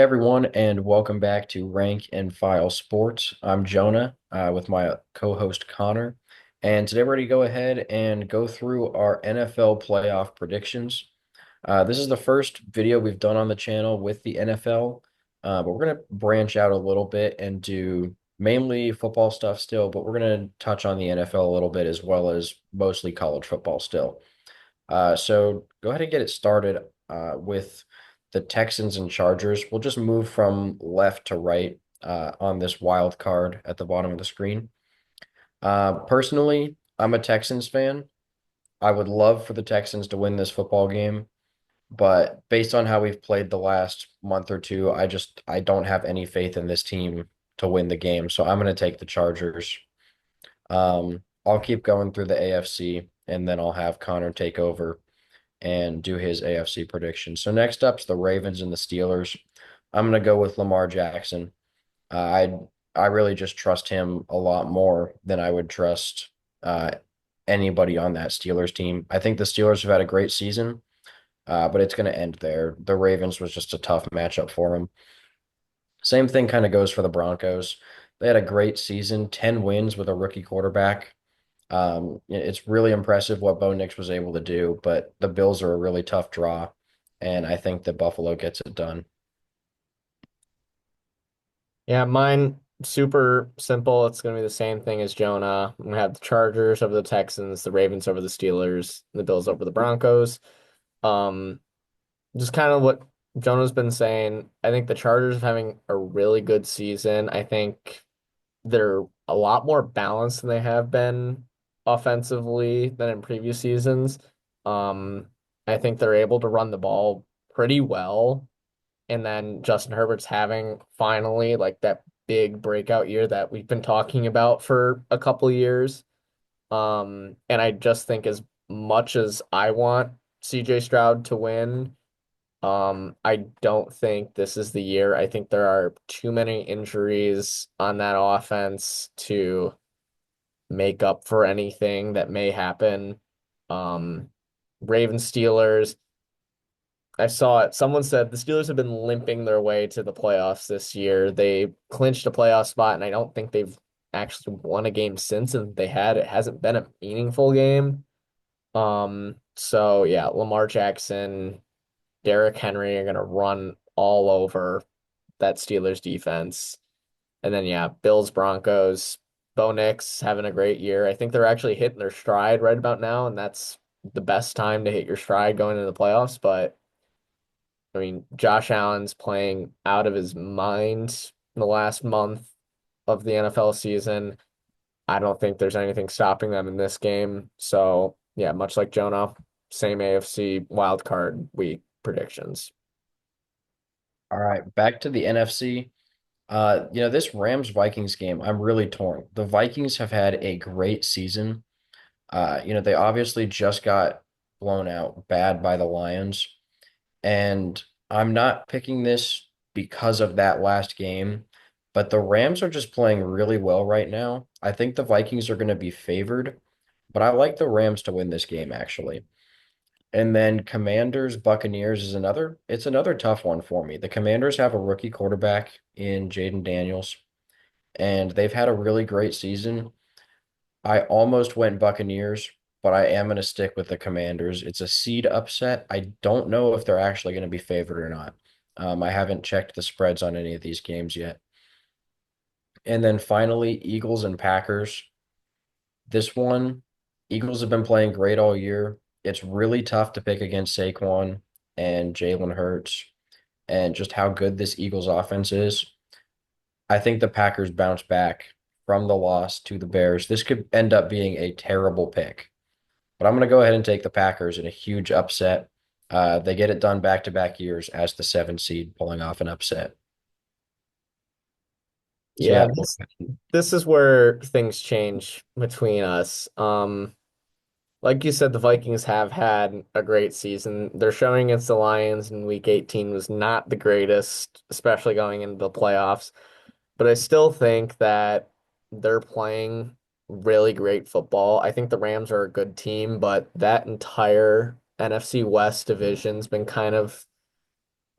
Hey everyone, and welcome back to Rank and File Sports. I'm Jonah with my co-host Connor, and today we're going to go ahead and go through our NFL playoff predictions. This is the first video we've done on the channel with the NFL, but we're going to branch out a little bit and do mainly football stuff still, but we're going to touch on the NFL a little bit as well as mostly college football still. So go ahead and get it started with the Texans and Chargers. We'll just move from left to right on this wild card at the bottom of the screen. Personally, I'm a Texans fan. I would love for the Texans to win this football game, but based on how we've played the last month or two, I don't have any faith in this team to win the game. So I'm going to take the Chargers. I'll keep going through the AFC, and then I'll have Connor take over and do his AFC prediction. So next up's the Ravens and the Steelers. I'm gonna go with Lamar Jackson. I really just trust him a lot more than I would trust uh, anybody on that Steelers team. I think the Steelers have had a great season, but it's going to end there. The Ravens was just a tough matchup for them. Same thing kind of goes for the Broncos. They had a great season, 10 wins with a rookie quarterback. It's really impressive what Bo Nix was able to do, but the Bills are a really tough draw, and I think that Buffalo gets it done. Yeah, mine super simple. It's going to be the same thing as Jonah. I'm going to have the Chargers over the Texans, the Ravens over the Steelers, the Bills over the Broncos. Um, just kind of what Jonah's been saying. I think the Chargers are having a really good season. I think they're a lot more balanced than they have been offensively than in previous seasons. Um, I think they're able to run the ball pretty well. And then Justin Herbert's having finally like that big breakout year that we've been talking about for a couple of years. And I just think as much as I want CJ Stroud to win, I don't think this is the year. I think there are too many injuries on that offense to make up for anything that may happen. Um, Ravens Steelers. I saw it. Someone said the Steelers have been limping their way to the playoffs this year. They clinched a playoff spot, and I don't think they've actually won a game since. And they had, it hasn't been a meaningful game. So yeah, Lamar Jackson, Derrick Henry are gonna run all over that Steelers defense. And then yeah, Bills, Broncos, Bo Nix having a great year. I think they're actually hitting their stride right about now, and that's the best time to hit your stride going into the playoffs. But I mean, Josh Allen's playing out of his mind in the last month of the NFL season. I don't think there's anything stopping them in this game. So, yeah, much like Jonah, same AFC wild card week predictions. All right, back to the NFC. This Rams Vikings game, I'm really torn. The Vikings have had a great season. They obviously just got blown out bad by the Lions, and I'm not picking this because of that last game, but the Rams are just playing really well right now. I think the Vikings are going to be favored, but I like the Rams to win this game actually. And then Commanders Buccaneers is another tough one for me. The Commanders have a rookie quarterback in Jaden Daniels, and they've had a really great season. I almost went Buccaneers, but I am going to stick with the Commanders. It's a seed upset. I don't know if they're actually going to be favored or not. I haven't checked the spreads on any of these games yet. And then finally, Eagles and Packers. This one, Eagles have been playing great all year. It's really tough to pick against Saquon and Jalen Hurts and just how good this Eagles offense is. I think the Packers bounce back from the loss to the Bears. This could end up being a terrible pick. But I'm going to go ahead and take the Packers in a huge upset. They get it done back-to-back years as the 7 seed, pulling off an upset. So Yeah, yeah, this is where things change between us. Like you said, the Vikings have had a great season. They're showing against the Lions in week 18 was not the greatest, especially going into the playoffs. But I still think that they're playing really great football. I think the Rams are a good team, but that entire NFC West division's been kind of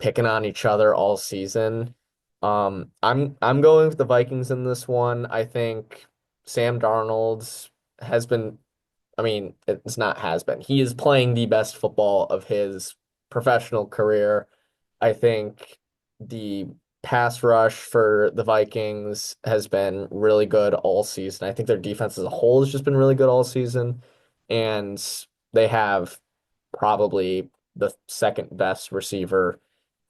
picking on each other all season. I'm going with the Vikings in this one. I think Sam Darnold has been, I mean, it's not has been. He is playing the best football of his professional career. I think the pass rush for the Vikings has been really good all season. I think their defense as a whole has just been really good all season. And they have probably the second best receiver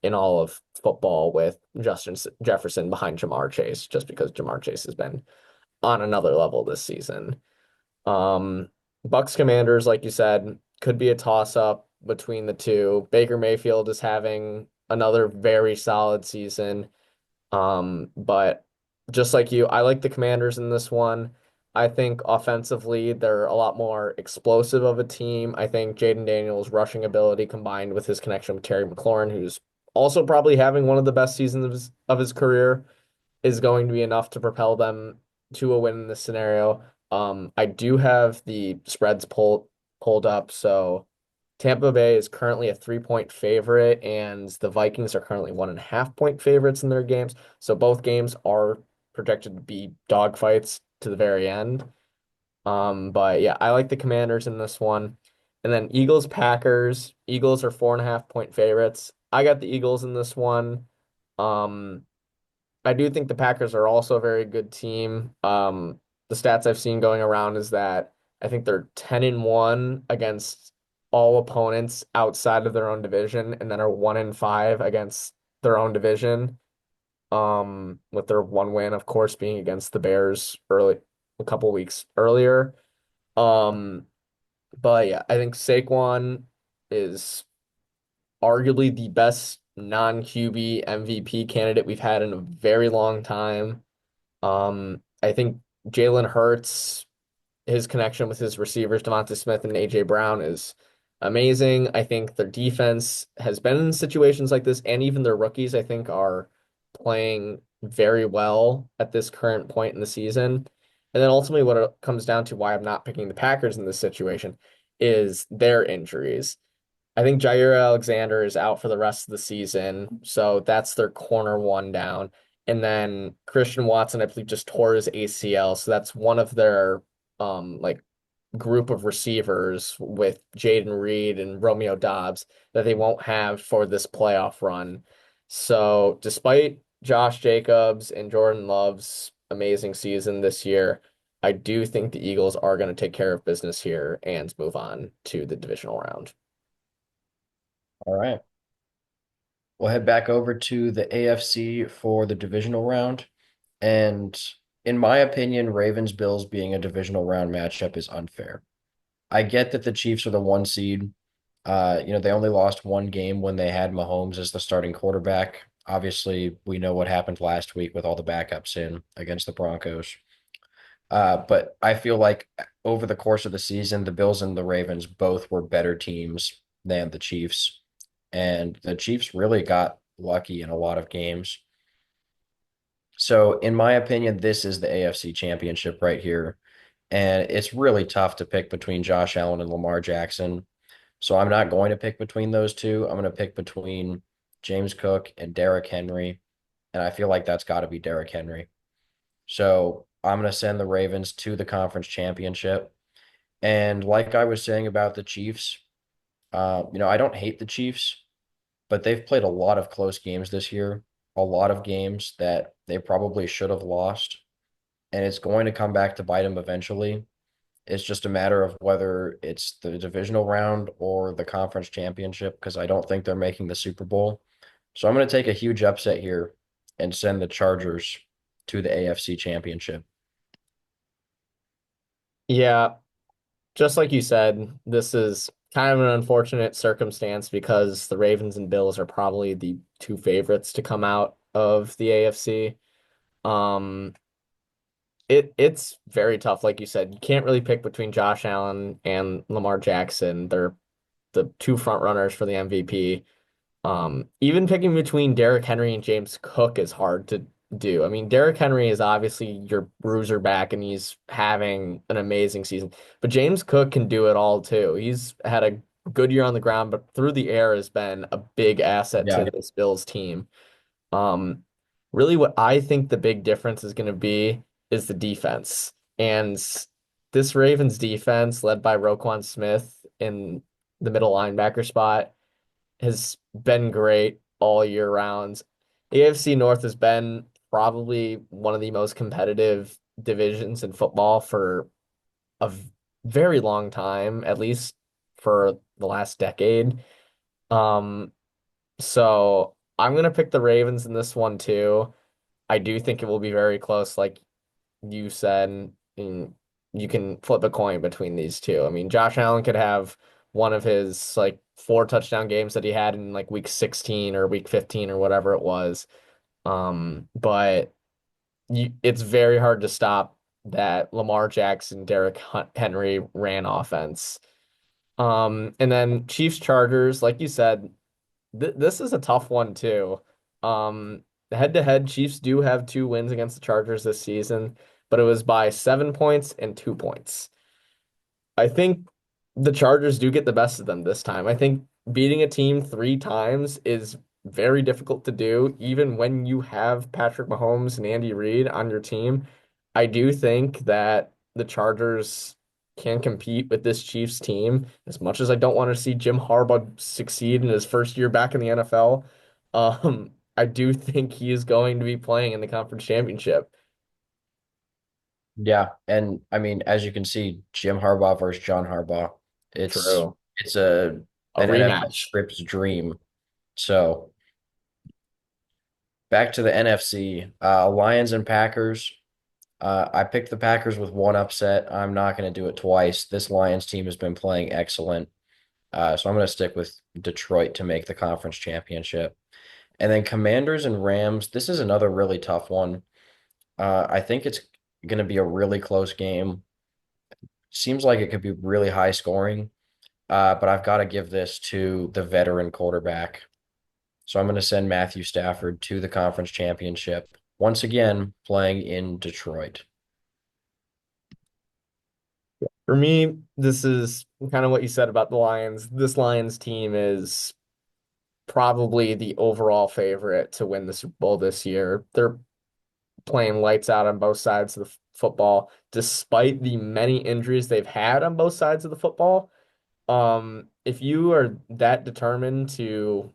in all of football with Justin Jefferson behind Jamar Chase, just because Jamar Chase has been on another level this season. Um, Bucks Commanders, like you said, could be a toss up between the two. Baker Mayfield is having another very solid season. But just like you, I like the Commanders in this one. I think offensively, they're a lot more explosive of a team. I think Jaden Daniels' rushing ability combined with his connection with Terry McLaurin, who's also probably having one of the best seasons of his career, is going to be enough to propel them to a win in this scenario. I do have the spreads pulled up. So Tampa Bay is currently a 3-point favorite, and the Vikings are currently 1.5-point favorites in their games. So both games are projected to be dogfights to the very end. But yeah, I like the Commanders in this one. And then Eagles, Packers. Eagles are 4.5-point favorites. I got the Eagles in this one. Um, I do think the Packers are also a very good team. The stats I've seen going around is that I think they're 10-1 against all opponents outside of their own division, and then are 1-5 against their own division. With their one win, of course, being against the Bears early a couple weeks earlier. Um, but yeah, I think Saquon is arguably the best non-QB MVP candidate we've had in a very long time. I think Jalen Hurts, his connection with his receivers, Devonta Smith and AJ Brown, is amazing. I think their defense has been in situations like this, and even their rookies, I think, are playing very well at this current point in the season. And then ultimately, what it comes down to why I'm not picking the Packers in this situation is their injuries. I think Jair Alexander is out for the rest of the season, so that's their corner one down. And then Christian Watson, I believe, just tore his ACL, so that's one of their like group of receivers with Jaden Reed and Romeo Dobbs that they won't have for this playoff run. So despite Josh Jacobs and Jordan Love's amazing season this year, I do think the Eagles are going to take care of business here and move on to the divisional round. All right. We'll head back over to the AFC for the divisional round. And in my opinion, Ravens Bills being a divisional round matchup is unfair. I get that the Chiefs are the one seed. They only lost one game when they had Mahomes as the starting quarterback. Obviously, we know what happened last week with all the backups in against the Broncos. But I feel like over the course of the season, the Bills and the Ravens both were better teams than the Chiefs. And the Chiefs really got lucky in a lot of games. So, in my opinion, this is the AFC Championship right here. And it's really tough to pick between Josh Allen and Lamar Jackson. So, I'm not going to pick between those two. I'm going to pick between James Cook and Derrick Henry. And I feel like that's got to be Derrick Henry. So, I'm going to send the Ravens to the conference championship. And like I was saying about the Chiefs, I don't hate the Chiefs, but they've played a lot of close games this year, a lot of games that they probably should have lost, and it's going to come back to bite them eventually. It's just a matter of whether it's the divisional round or the conference championship, because I don't think they're making the Super Bowl. So I'm going to take a huge upset here and send the Chargers to the AFC championship. Yeah, just like you said, this is kind of an unfortunate circumstance because the Ravens and Bills are probably the two favorites to come out of the AFC. Um, it's very tough, like you said. You can't really pick between Josh Allen and Lamar Jackson. They're the two front runners for the MVP. Even picking between Derrick Henry and James Cook is hard to do. I mean, Derrick Henry is obviously your bruiser back and he's having an amazing season. But James Cook can do it all too. He's had a good year on the ground, but through the air has been a big asset to Yeah. this Bills team. Um, Really, what I think the big difference is going to be is the defense. And this Ravens defense, led by Roquan Smith in the middle linebacker spot, has been great all year round. AFC North has been probably one of the most competitive divisions in football for a very long time, at least for the last decade. Um, so I'm gonna pick the Ravens in this one too. I do think it will be very close, like you said, and you can flip a coin between these two. I mean, Josh Allen could have one of his like 4 touchdown games that he had in like week 16 or week 15 or whatever it was. But it's very hard to stop that Lamar Jackson, Henry ran offense. And then Chiefs Chargers, like you said, this is a tough one too. Head to head, Chiefs do have 2 wins against the Chargers this season, but it was by 7 points and 2 points. I think the Chargers do get the best of them this time. I think beating a team 3 times is very difficult to do, even when you have Patrick Mahomes and Andy Reid on your team. I do think that the Chargers can compete with this Chiefs team. As much as I don't want to see Jim Harbaugh succeed in his first year back in the NFL, I do think he is going to be playing in the conference championship. Yeah. And I mean, as you can see, Jim Harbaugh versus John Harbaugh. It's True. it's A an NFL rematch. script's dream. So back to the NFC, Lions and Packers. I picked the Packers with one upset. I'm not going to do it twice. This Lions team has been playing excellent. So I'm going to stick with Detroit to make the conference championship. And then Commanders and Rams. This is another really tough one. I think it's going to be a really close game. Seems like it could be really high scoring, but I've got to give this to the veteran quarterback. So I'm going to send Matthew Stafford to the conference championship once again, playing in Detroit. For me, this is kind of what you said about the Lions. This Lions team is probably the overall favorite to win the Super Bowl this year. They're playing lights out on both sides of the football, despite the many injuries they've had on both sides of the football. If you are that determined to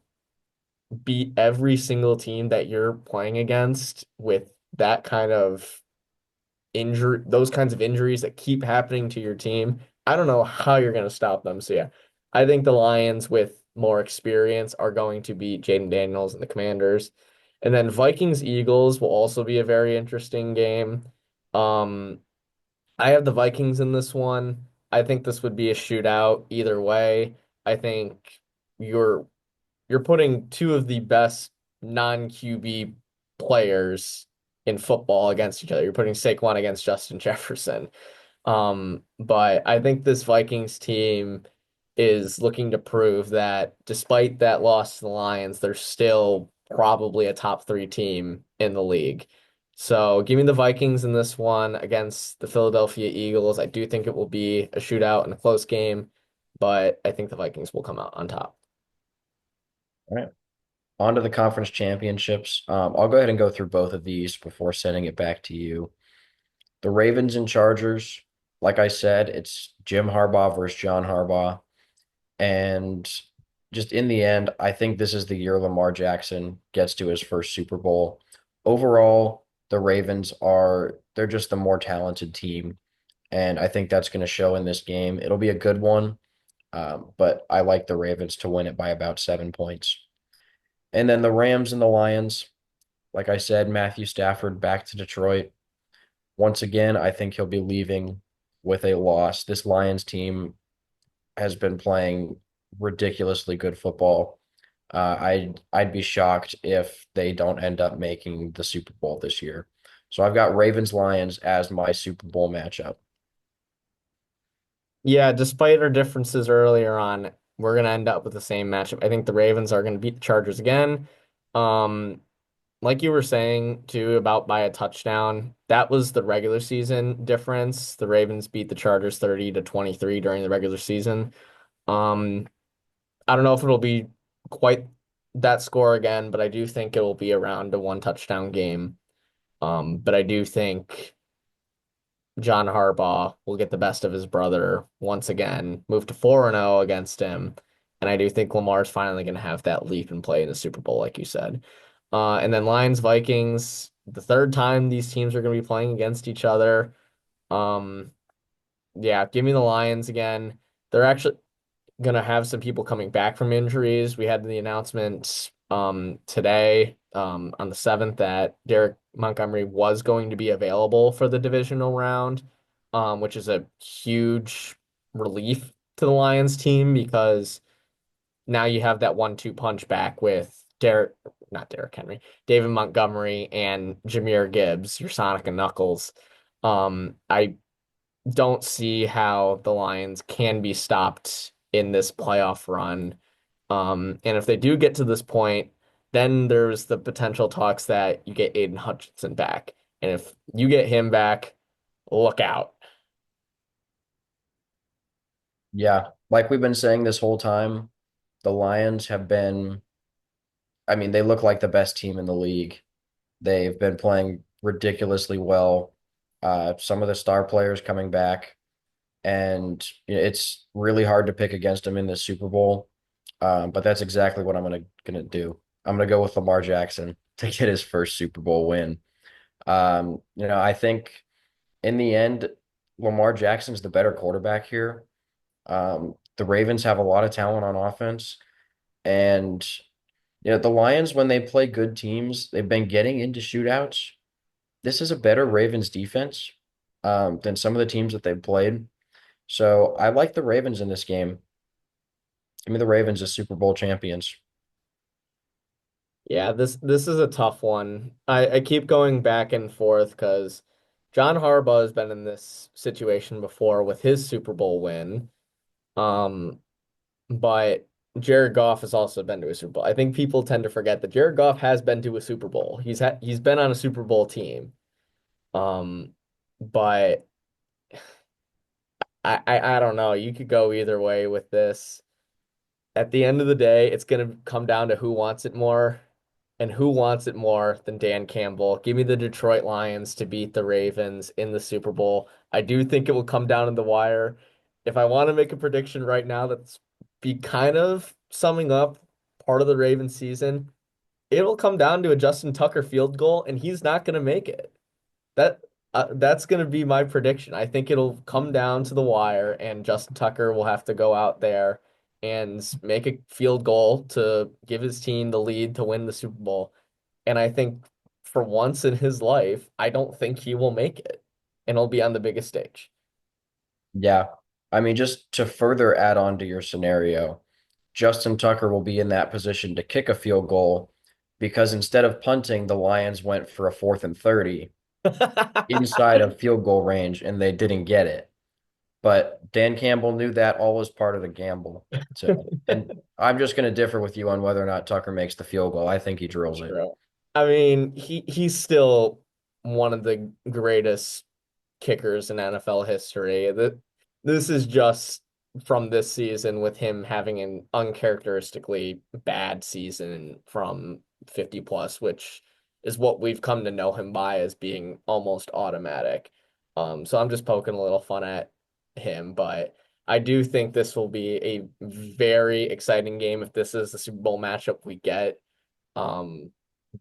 beat every single team that you're playing against with that kind of injury, those kinds of injuries that keep happening to your team, I don't know how you're going to stop them. So yeah, I think the Lions with more experience are going to beat Jaden Daniels and the Commanders. And then Vikings Eagles will also be a very interesting game. Um, I have the Vikings in this one. I think this would be a shootout either way. I think you're you're putting two of the best non-QB players in football against each other. You're putting Saquon against Justin Jefferson. But I think this Vikings team is looking to prove that despite that loss to the Lions, they're still probably a top 3 team in the league. So give me the Vikings in this one against the Philadelphia Eagles. I do think it will be a shootout and a close game, but I think the Vikings will come out on top. All right. On to the conference championships. I'll go ahead and go through both of these before sending it back to you. The Ravens and Chargers, like I said, it's Jim Harbaugh versus John Harbaugh. And just in the end, I think this is the year Lamar Jackson gets to his first Super Bowl. Overall, the Ravens they're just the more talented team. And I think that's going to show in this game. It'll be a good one, but I like the Ravens to win it by about 7 points. And then the Rams and the Lions, like I said, Matthew Stafford back to Detroit. Once again, I think he'll be leaving with a loss. This Lions team has been playing ridiculously good football. I'd be shocked if they don't end up making the Super Bowl this year. So I've got Ravens Lions as my Super Bowl matchup. Yeah, despite our differences earlier on, we're going to end up with the same matchup. I think the Ravens are going to beat the Chargers again. Um, like you were saying too about by a touchdown, that was the regular season difference. The Ravens beat the Chargers 30-23 during the regular season. Um, I don't know if it'll be quite that score again, but I do think it will be around a one touchdown game. But I do think John Harbaugh will get the best of his brother once again, move to 4-0 against him. And I do think Lamar's finally going to have that leap and play in the Super Bowl, like you said. And then Lions, Vikings, the third time these teams are going to be playing against each other. Um, yeah, give me the Lions again. They're actually gonna have some people coming back from injuries. We had the announcement today on the 7th that Derek Montgomery was going to be available for the divisional round, which is a huge relief to the Lions team because now you have that 1-2 punch back with not Derek Henry, David Montgomery and Jahmyr Gibbs, your Sonic and Knuckles. I don't see how the Lions can be stopped in this playoff run. And if they do get to this point, then there's the potential talks that you get Aiden Hutchinson back. And if you get him back, look out. Yeah, like we've been saying this whole time, the Lions have been, I mean, they look like the best team in the league. They've been playing ridiculously well. Some of the star players coming back, and it's really hard to pick against them in the Super Bowl. But that's exactly what I'm gonna do. I'm gonna go with Lamar Jackson to get his first Super Bowl win. I think in the end, Lamar Jackson's the better quarterback here. The Ravens have a lot of talent on offense, and the Lions, when they play good teams, they've been getting into shootouts. This is a better Ravens defense than some of the teams that they've played. So I like the Ravens in this game. Give me the Ravens as Super Bowl champions. Yeah, this is a tough one. I keep going back and forth because John Harbaugh has been in this situation before with his Super Bowl win. Um, but Jared Goff has also been to a Super Bowl. I think people tend to forget that Jared Goff has been to a Super Bowl. He's been on a Super Bowl team. Um, but I don't know. You could go either way with this. At the end of the day, it's going to come down to who wants it more, and who wants it more than Dan Campbell. Give me the Detroit Lions to beat the Ravens in the Super Bowl. I do think it will come down to the wire. If I want to make a prediction right now that's be kind of summing up part of the Ravens season, it'll come down to a Justin Tucker field goal, and he's not going to make it. That that's going to be my prediction. I think it'll come down to the wire, and Justin Tucker will have to go out there and make a field goal to give his team the lead to win the Super Bowl. And I think for once in his life, I don't think he will make it, and he'll be on the biggest stage. Yeah. I mean, just to further add on to your scenario, Justin Tucker will be in that position to kick a field goal because instead of punting, the Lions went for a 4th and 30 inside of field goal range and they didn't get it. But Dan Campbell knew that all was part of the gamble. So, and I'm just going to differ with you on whether or not Tucker makes the field goal. I think he drills it. True. I mean, he's still one of the greatest kickers in NFL history. This is just from this season with him having an uncharacteristically bad season from 50 plus, which is what we've come to know him by as being almost automatic. So I'm just poking a little fun at him, but I do think this will be a very exciting game if this is the Super Bowl matchup we get. Um,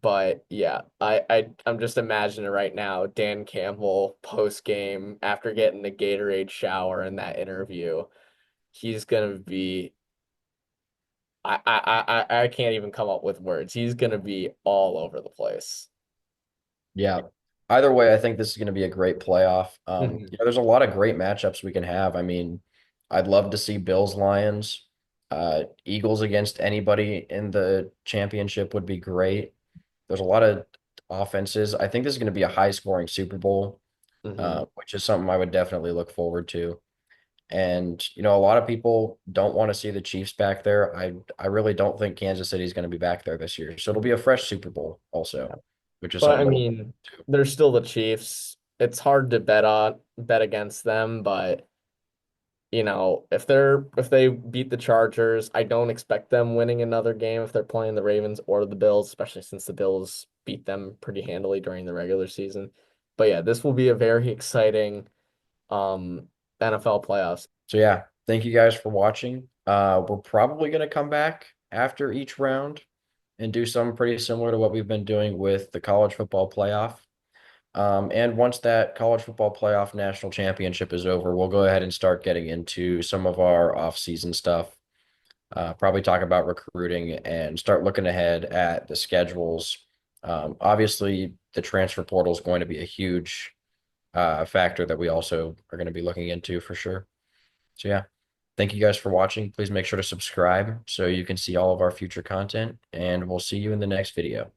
but yeah, I'm just imagining right now Dan Campbell post game after getting the Gatorade shower in that interview. He's gonna be I can't even come up with words. He's gonna be all over the place. Yeah. Either way, I think this is going to be a great playoff. Mhm. There's a lot of great matchups we can have. I mean, I'd love to see Bills Lions, Eagles against anybody in the championship would be great. There's a lot of offenses. I think this is going to be a high scoring Super Bowl, Mhm. which is something I would definitely look forward to. And a lot of people don't want to see the Chiefs back there. I really don't think Kansas City is going to be back there this year. So it'll be a fresh Super Bowl also, which is But something I to look mean, to. they're still the Chiefs. It's hard to bet against them, but if they beat the Chargers, I don't expect them winning another game if they're playing the Ravens or the Bills, especially since the Bills beat them pretty handily during the regular season. But yeah, this will be a very exciting NFL playoffs. So yeah, thank you guys for watching. We're probably going to come back after each round and do something pretty similar to what we've been doing with the college football playoff. And once that college football playoff national championship is over, we'll go ahead and start getting into some of our off-season stuff. Probably talk about recruiting and start looking ahead at the schedules. Obviously, the transfer portal is going to be a huge factor that we also are going to be looking into for sure. So yeah, thank you guys for watching. Please make sure to subscribe so you can see all of our future content, and we'll see you in the next video.